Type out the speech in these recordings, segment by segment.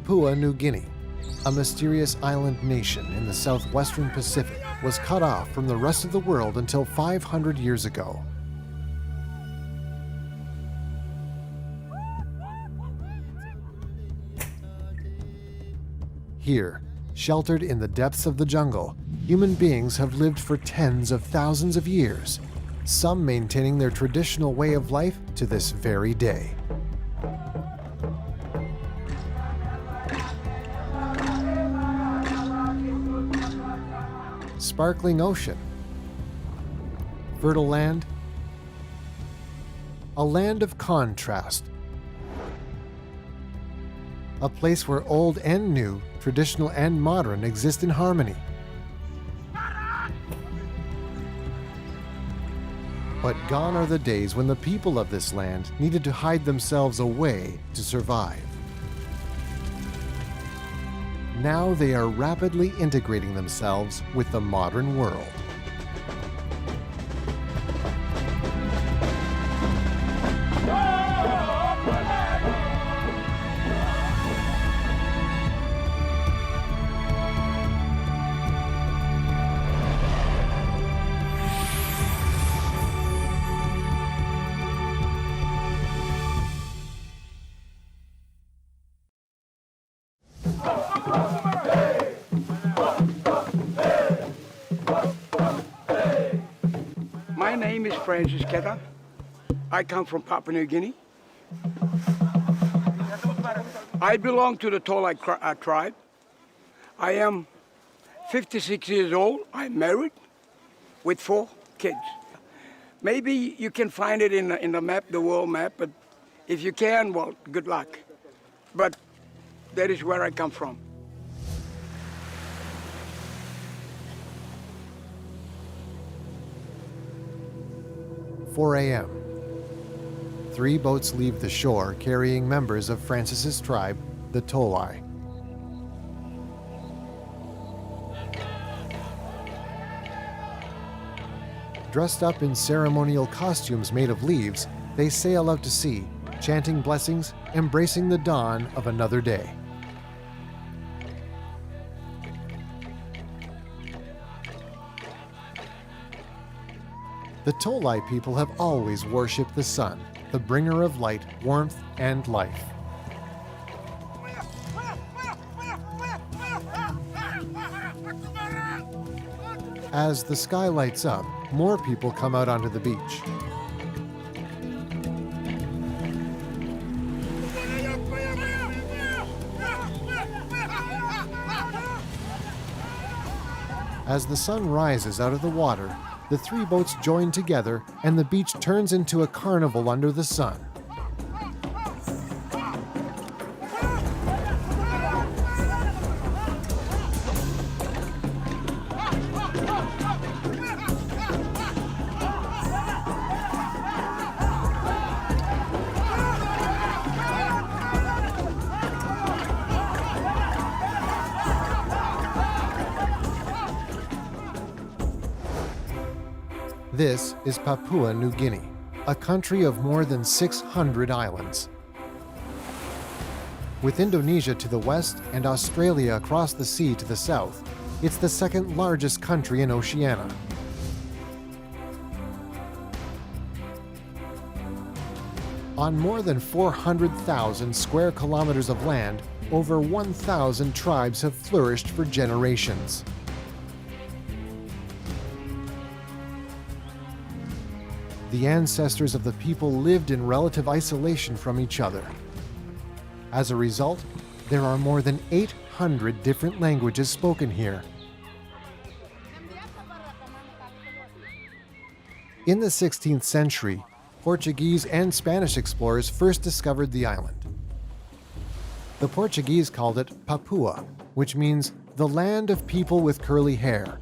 Papua New Guinea, a mysterious island nation in the southwestern Pacific, was cut off from the rest of the world until 500 years ago. Here, sheltered in the depths of the jungle, human beings have lived for tens of thousands of years, some maintaining their traditional way of life to this very day. Sparkling ocean, fertile land, a land of contrast, a place where old and new, traditional and modern exist in harmony. But gone are the days when the people of this land needed to hide themselves away to survive. Now they are rapidly integrating themselves with the modern world. My name is Francesca. I come from Papua New Guinea. I belong to the Tolai tribe. I am 56 years old. I'm married with 4 kids. Maybe you can find it in the map, the world map, but if you can, well, good luck. But that is where I come from. "4 a.m. 3 boats leave the shore carrying members of Francis's tribe, the Tolai. Dressed up in ceremonial costumes made of leaves, they sail out to sea, chanting blessings, embracing the dawn of another day. The Tolai people have always worshipped the sun, the bringer of light, warmth, and life. As the sky lights up, more people come out onto the beach. As the sun rises out of the water, the 3 boats join together and the beach turns into a carnival under the sun. This is Papua New Guinea, a country of more than 600 islands. With Indonesia to the west and Australia across the sea to the south, it's the 2nd largest country in Oceania. On more than 400,000 square kilometers of land, over 1,000 tribes have flourished for generations. The ancestors of the people lived in relative isolation from each other. As a result, there are more than 800 different languages spoken here. In the 16th century, Portuguese and Spanish explorers first discovered the island. The Portuguese called it Papua, which means the land of people with curly hair.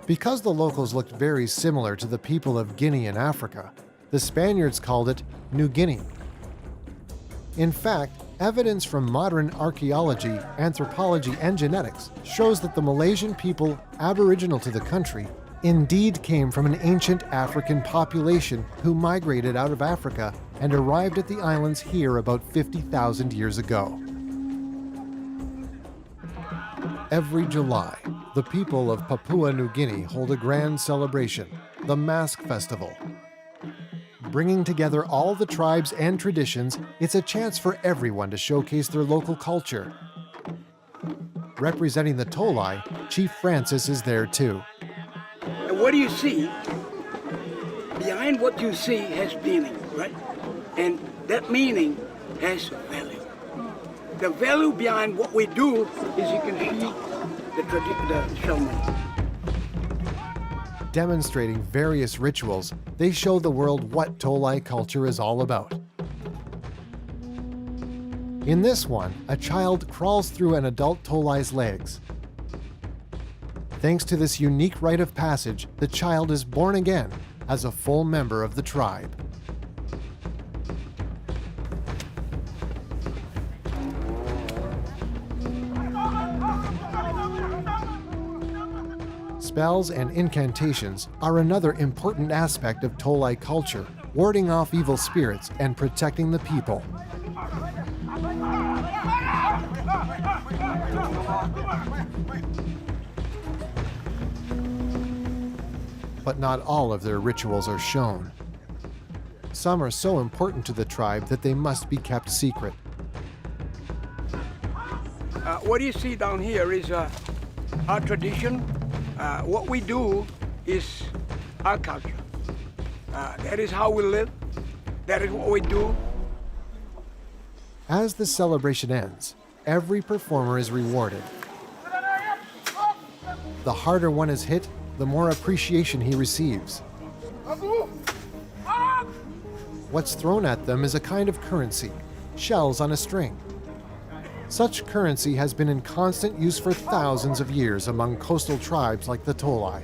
Because the locals looked very similar to the people of Guinea in Africa, the Spaniards called it New Guinea. In fact, evidence from modern archaeology, anthropology, and genetics shows that the Malaysian people aboriginal to the country indeed came from an ancient African population who migrated out of Africa and arrived at the islands here about 50,000 years ago. Every July, the people of Papua New Guinea hold a grand celebration, the Mask Festival. Bringing together all the tribes and traditions, it's a chance for everyone to showcase their local culture. Representing the Tolai, Chief Francis is there too. And what do you see? Behind what you see has meaning, right? And that meaning has value. The value behind what we do is you can see the ceremony. Demonstrating various rituals, they show the world what Tolai culture is all about. In this one, a child crawls through an adult Tolai's legs. Thanks to this unique rite of passage, the child is born again as a full member of the tribe. Spells and incantations are another important aspect of Tolai culture, warding off evil spirits and protecting the people. But not all of their rituals are shown. Some are so important to the tribe that they must be kept secret. What you see down here is our tradition. What we do is our culture. That is how we live. That is what we do. As the celebration ends, every performer is rewarded. The harder one is hit, the more appreciation he receives. What's thrown at them is a kind of currency, shells on a string. Such currency has been in constant use for thousands of years among coastal tribes like the Tolai.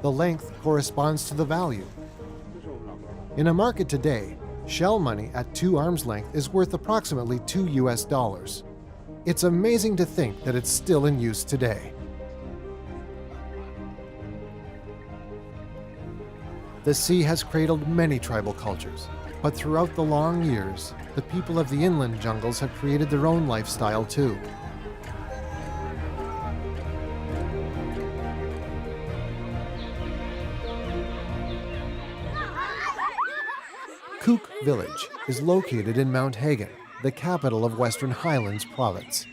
The length corresponds to the value. In a market today, shell money at 2 arms length is worth approximately $2 US. It's amazing to think that it's still in use today. The sea has cradled many tribal cultures, but throughout the long years, the people of the inland jungles have created their own lifestyle too. Cook Village is located in Mount Hagen, the capital of Western Highlands Province.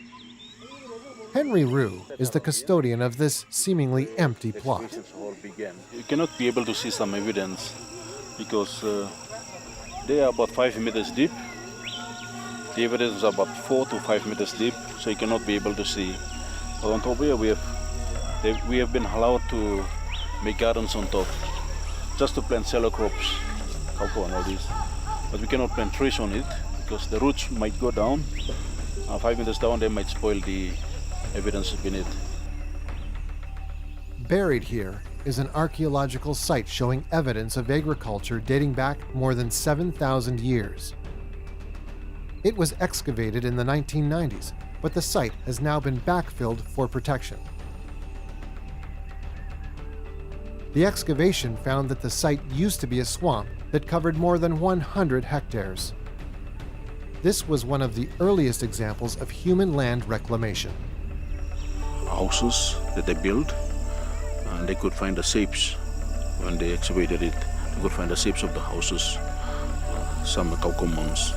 Henry Rue is the custodian of this seemingly empty plot. You cannot be able to see some evidence because they are about 5 meters deep. The evidence is about 4 to 5 meters deep, so you cannot be able to see. But on top here, we have been allowed to make gardens on top, just to plant shallow crops, cocoa and all this. But we cannot plant trees on it because the roots might go down. 5 meters down, they might spoil the evidence beneath. Buried here is an archaeological site showing evidence of agriculture dating back more than 7,000 years. It was excavated in the 1990s, but the site has now been backfilled for protection. The excavation found that the site used to be a swamp that covered more than 100 hectares. This was one of the earliest examples of human land reclamation. Houses that they built, and they could find the shapes when they excavated it. They could find the shapes of the houses, some cocoa mounds,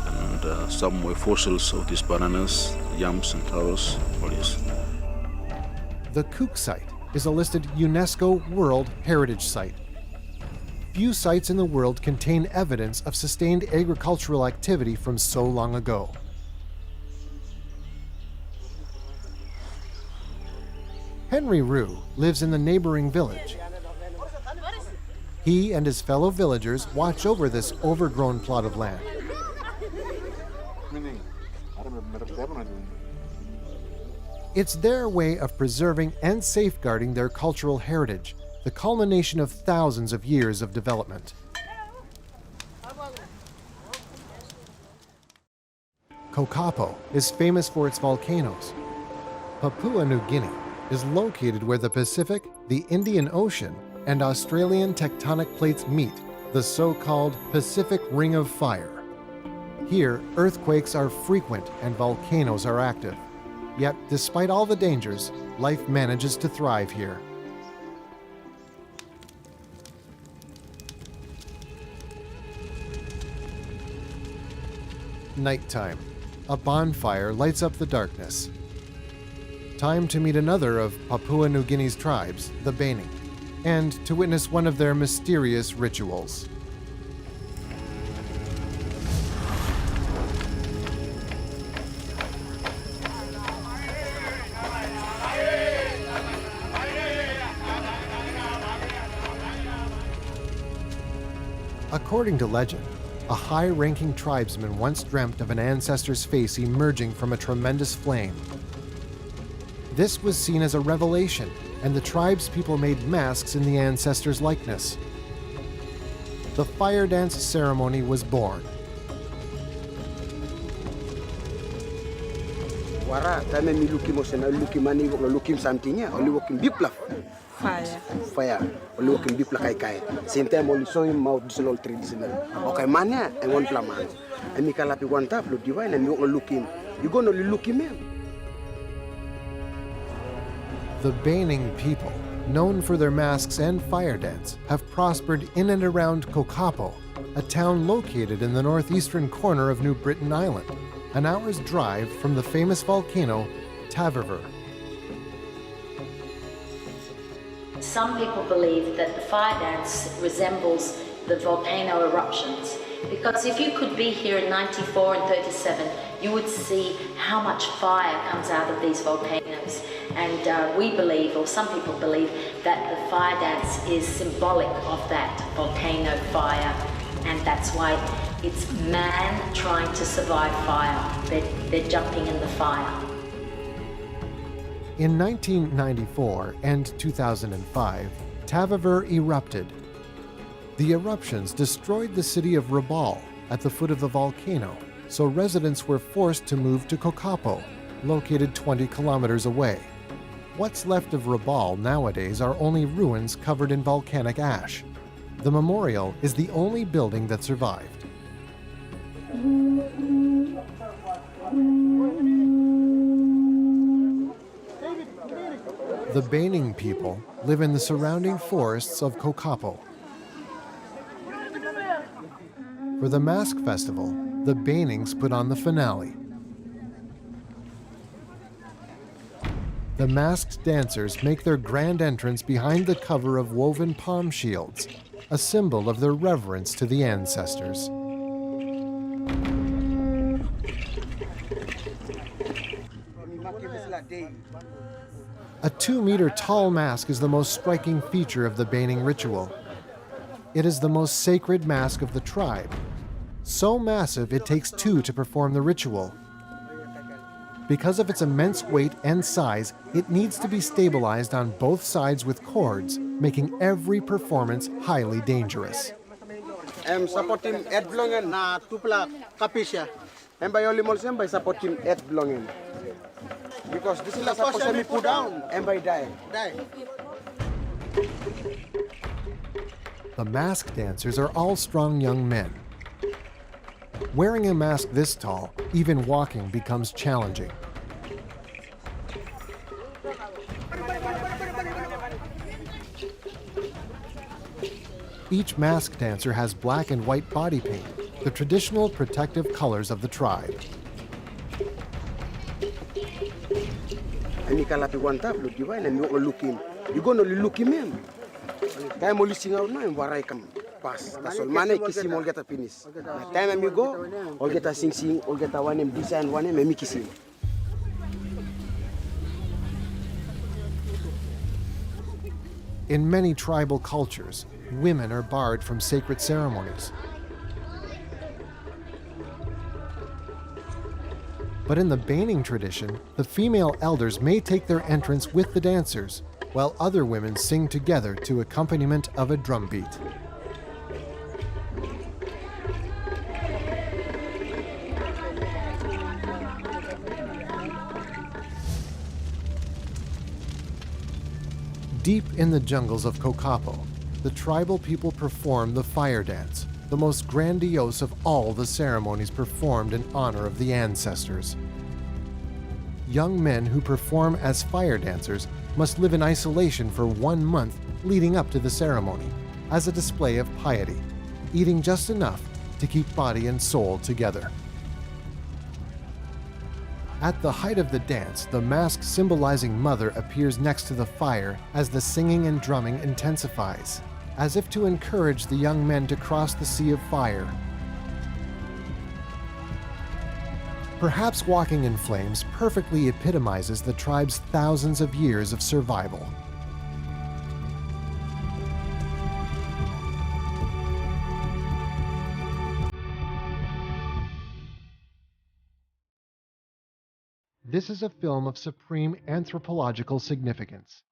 and some were fossils of these bananas, yams, and taros. All this. The Cook site is a listed UNESCO World Heritage Site. Few sites in the world contain evidence of sustained agricultural activity from so long ago. Henry Rue lives in the neighboring village. He and his fellow villagers watch over this overgrown plot of land. It's their way of preserving and safeguarding their cultural heritage, the culmination of thousands of years of development. Kokapo is famous for its volcanoes. Papua New Guinea is located where the Pacific, the Indian Ocean, and Australian tectonic plates meet, the so-called Pacific Ring of Fire. Here, earthquakes are frequent and volcanoes are active. Yet, despite all the dangers, life manages to thrive here. Nighttime. A bonfire lights up the darkness. Time to meet another of Papua New Guinea's tribes, the Baining, and to witness one of their mysterious rituals. According to legend, a high-ranking tribesman once dreamt of an ancestor's face emerging from a tremendous flame. This was seen as a revelation, and the tribespeople made masks in the ancestor's likeness. The fire dance ceremony was born. Wara, tama mi luki mo sana luki mani ko luki samtinya, oli wokin biplaf. Fire. Oli wokin bipla kai. Sente mo so im mau disolol traditional. Okay mania e won plaman. E mi kala pi one tap lu divine e mi ko luki. You gonna luki me. The Baining people, known for their masks and fire dance, have prospered in and around Kokapo, a town located in the northeastern corner of New Britain Island, an hour's drive from the famous volcano Taverver. Some people believe that the fire dance resembles the volcano eruptions, because if you could be here in 94 and 37, you would see how much fire comes out of these volcanoes. And we believe, or some people believe, that the fire dance is symbolic of that volcano fire, and that's why it's man trying to survive fire. They're jumping in the fire. In 1994 and 2005, Taverver erupted. The eruptions destroyed the city of Rabaul at the foot of the volcano, so residents were forced to move to Kokapo, located 20 kilometers away. What's left of Rabaul nowadays are only ruins covered in volcanic ash. The memorial is the only building that survived. The Baining people live in the surrounding forests of Kokapo. For the Mask Festival, the Bainings put on the finale. The masked dancers make their grand entrance behind the cover of woven palm shields, a symbol of their reverence to the ancestors. A 2-meter tall mask is the most striking feature of the Baining ritual. It is the most sacred mask of the tribe. So massive it takes 2 to perform the ritual. Because of its immense weight and size, it needs to be stabilized on both sides with cords, making every performance highly dangerous. Supporting Ed Blongen na tupla kapisya. By only molsem by supporting Ed Blongen. Because this is supposed to be put down and by die. The mask dancers are all strong young men. Wearing a mask this tall, even walking becomes challenging. Each mask dancer has black and white body paint, the traditional protective colors of the tribe. Ani kala pi one tap lu divine and you look him. You gonna look him. Kaya mo listing out na waray kam pas. Tasol mane kisi mo geta finish. Na time mi go, all geta sing, all geta one design one me kisi. In many tribal cultures, women are barred from sacred ceremonies. But in the Baining tradition, the female elders may take their entrance with the dancers, while other women sing together to accompaniment of a drumbeat. Deep in the jungles of Kokapo, the tribal people perform the fire dance, the most grandiose of all the ceremonies performed in honor of the ancestors. young men who perform as fire dancers must live in isolation for 1 month leading up to the ceremony, as a display of piety, eating just enough to keep body and soul together. At the height of the dance, the mask symbolizing Mother appears next to the fire as the singing and drumming intensifies, as if to encourage the young men to cross the sea of fire. Perhaps walking in flames perfectly epitomizes the tribe's thousands of years of survival. This is a film of supreme anthropological significance.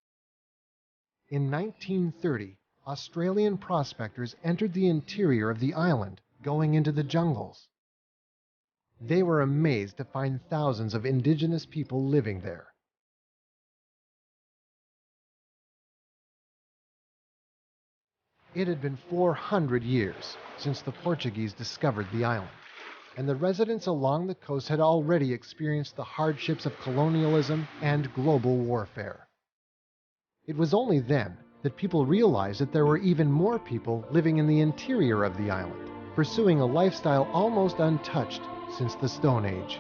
In 1930, Australian prospectors entered the interior of the island, going into the jungles. They were amazed to find thousands of indigenous people living there. It had been 400 years since the Portuguese discovered the island, and the residents along the coast had already experienced the hardships of colonialism and global warfare. It was only then that people realized that there were even more people living in the interior of the island, pursuing a lifestyle almost untouched since the Stone Age.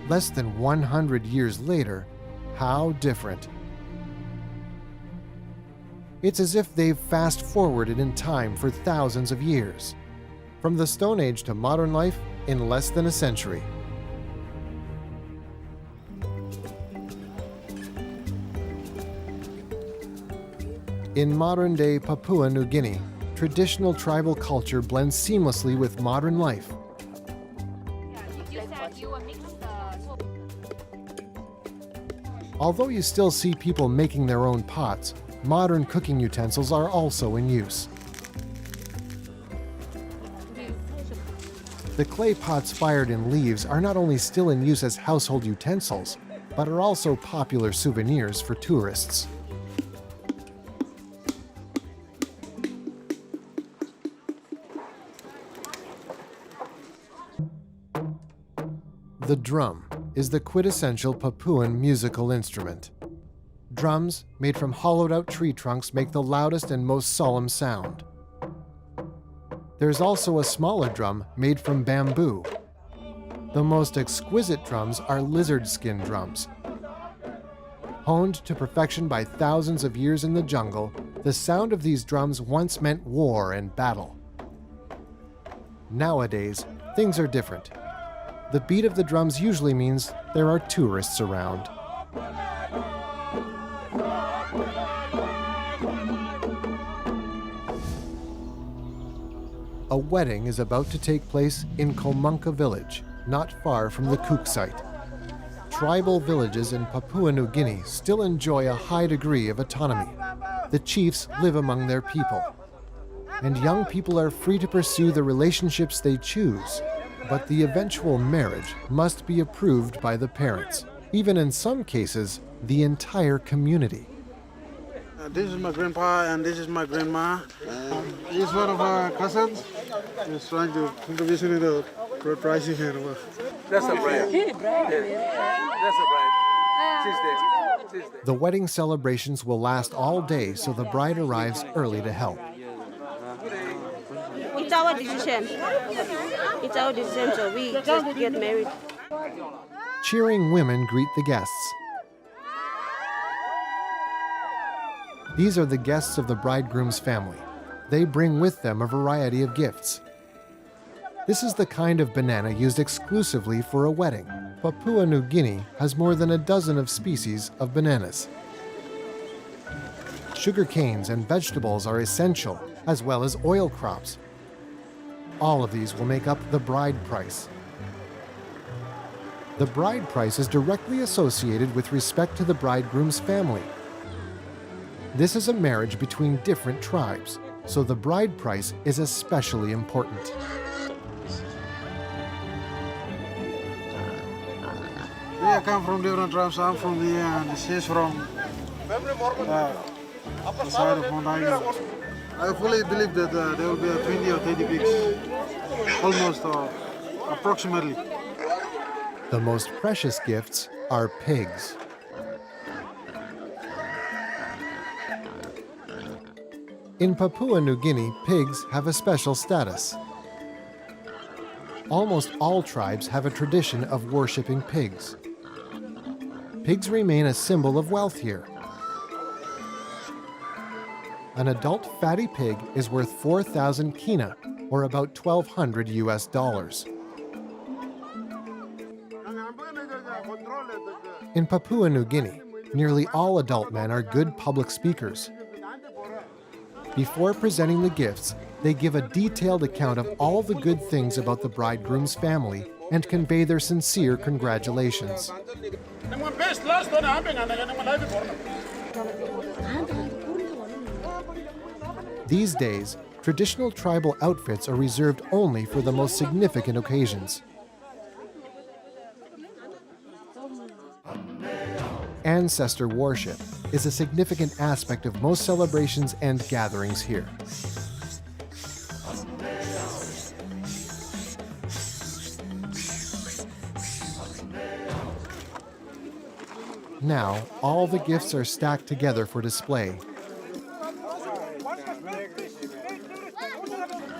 Less than 100 years later, how different. It's as if they've fast-forwarded in time for thousands of years, from the Stone Age to modern life in less than a century. In modern-day Papua New Guinea, traditional tribal culture blends seamlessly with modern life. Although you still see people making their own pots, modern cooking utensils are also in use. The clay pots fired in leaves are not only still in use as household utensils, but are also popular souvenirs for tourists. The drum is the quintessential Papuan musical instrument. Drums, made from hollowed-out tree trunks, make the loudest and most solemn sound. There's also a smaller drum made from bamboo. The most exquisite drums are lizard skin drums. Honed to perfection by thousands of years in the jungle, the sound of these drums once meant war and battle. Nowadays, things are different. The beat of the drums usually means there are tourists around. A wedding is about to take place in Komunka village, not far from the Cook site. Tribal villages in Papua New Guinea still enjoy a high degree of autonomy. The chiefs live among their people, and young people are free to pursue the relationships they choose. But the eventual marriage must be approved by the parents, even in some cases, the entire community. This is my grandpa and this is my grandma. He's one of our cousins. He's trying to contribute to the pricing here. That's a bride. That's a bride. She's there. The wedding celebrations will last all day, so the bride arrives early to help. It's our decision. It's our decision, so we just get married. Cheering women greet the guests. These are the guests of the bridegroom's family. They bring with them a variety of gifts. This is the kind of banana used exclusively for a wedding. Papua New Guinea has more than a dozen of species of bananas. Sugar canes and vegetables are essential, as well as oil crops. All of these will make up the bride price. The bride price is directly associated with respect to the bridegroom's family. This is a marriage between different tribes, so the bride price is especially important. We come from different tribes. I'm from here and she's from the side of Mount Hagen. I fully believe that there will be 20 or 30 pigs, almost approximately. The most precious gifts are pigs. In Papua New Guinea, pigs have a special status. Almost all tribes have a tradition of worshipping pigs. Pigs remain a symbol of wealth here. An adult fatty pig is worth 4,000 kina, or about $1,200 US. In Papua New Guinea, nearly all adult men are good public speakers. Before presenting the gifts, they give a detailed account of all the good things about the bridegroom's family and convey their sincere congratulations. These days, traditional tribal outfits are reserved only for the most significant occasions. Ancestor worship is a significant aspect of most celebrations and gatherings here. Now, all the gifts are stacked together for display.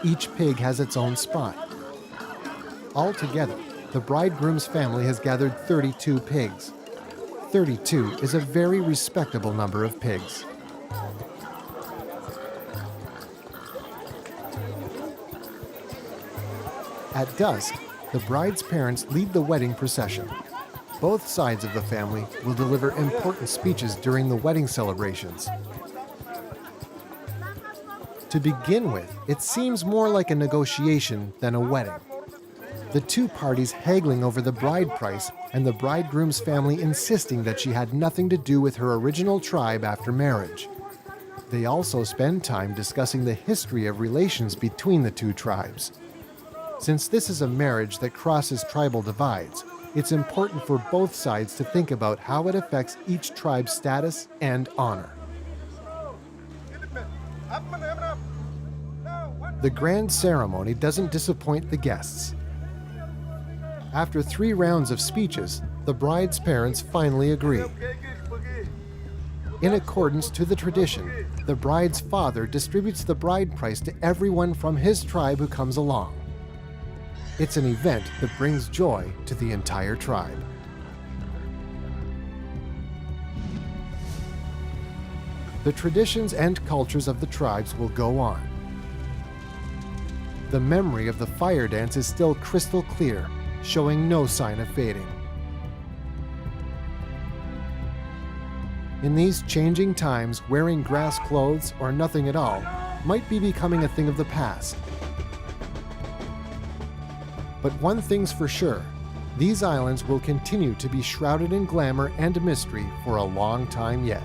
Each pig has its own spot. Altogether, the bridegroom's family has gathered 32 pigs. 32 is a very respectable number of pigs. At dusk, the bride's parents lead the wedding procession. Both sides of the family will deliver important speeches during the wedding celebrations. To begin with, it seems more like a negotiation than a wedding. The two parties haggling over the bride price and the bridegroom's family insisting that she had nothing to do with her original tribe after marriage. They also spend time discussing the history of relations between the two tribes. Since this is a marriage that crosses tribal divides, it's important for both sides to think about how it affects each tribe's status and honor. The grand ceremony doesn't disappoint the guests. After 3 rounds of speeches, the bride's parents finally agree. In accordance to the tradition, the bride's father distributes the bride price to everyone from his tribe who comes along. It's an event that brings joy to the entire tribe. The traditions and cultures of the tribes will go on. The memory of the fire dance is still crystal clear, showing no sign of fading. In these changing times, wearing grass clothes or nothing at all might be becoming a thing of the past. But one thing's for sure, these islands will continue to be shrouded in glamour and mystery for a long time yet.